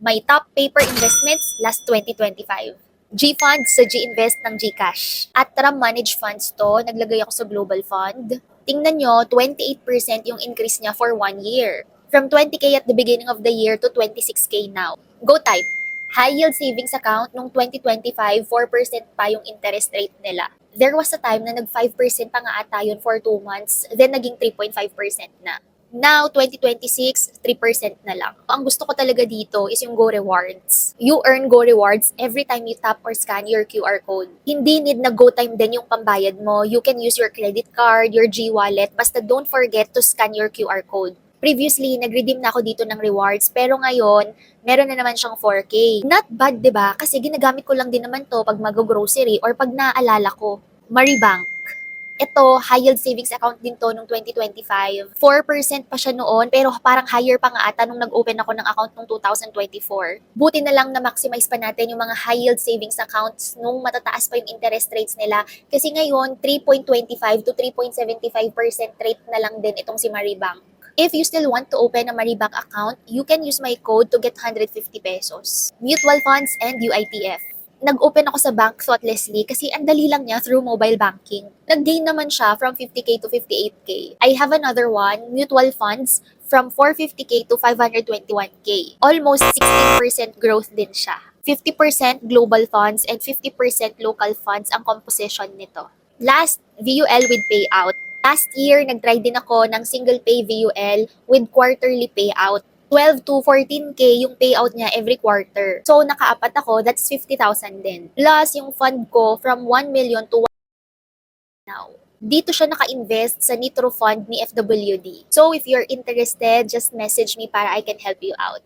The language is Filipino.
My top paper investments last 2025. G-Funds sa G-Invest ng GCash. At Tram Managed Funds to, naglagay ako sa Global Fund. Tingnan nyo, 28% yung increase niya for 1 year. From 20K at the beginning of the year to 26K now. Go type. High yield savings account nung 2025, 4% pa yung interest rate nila. There was a time na nag 5% pa nga ata yun for 2 months, then naging 3.5% na. Now, 2026, 3% na lang. Ang gusto ko talaga dito is yung Go Rewards. You earn Go Rewards every time you tap or scan your QR code. Hindi need na Go Time din yung pambayad mo. You can use your credit card, your G-Wallet, basta don't forget to scan your QR code. Previously, nag-redeem na ako dito ng rewards, pero ngayon, meron na naman siyang 4K. Not bad, 'di ba? Kasi ginagamit ko lang din naman to pag mag-grocery or pag naaalala ko. Maribank. Ito, high yield savings account din to nung 2025. 4% pa siya noon, pero parang higher pa nga ata nung nag-open ako ng account nung 2024. Buti na lang na maximize pa natin yung mga high yield savings accounts nung matataas pa yung interest rates nila. Kasi ngayon, 3.25 to 3.75% rate na lang din itong si Maribank. If you still want to open a Maribank account, you can use my code to get 150 pesos. Mutual funds and UITF. Nag-open ako sa bank thoughtlessly kasi ang dali lang niya through mobile banking. Nag-gain naman siya from 50K to 58K. I have another one, mutual funds, from 450K to 521K. Almost 16% growth din siya. 50% global funds and 50% local funds ang composition nito. Last, VUL with payout. Last year, nag-try din ako ng single pay VUL with quarterly payout. 12 to 14K yung payout niya every quarter. So, nakaapat ako, that's 50,000 din. Plus, yung fund ko from 1 million to 1 now. Dito siya naka-invest sa Nitro Fund ni FWD. So, if you're interested, just message me para I can help you out.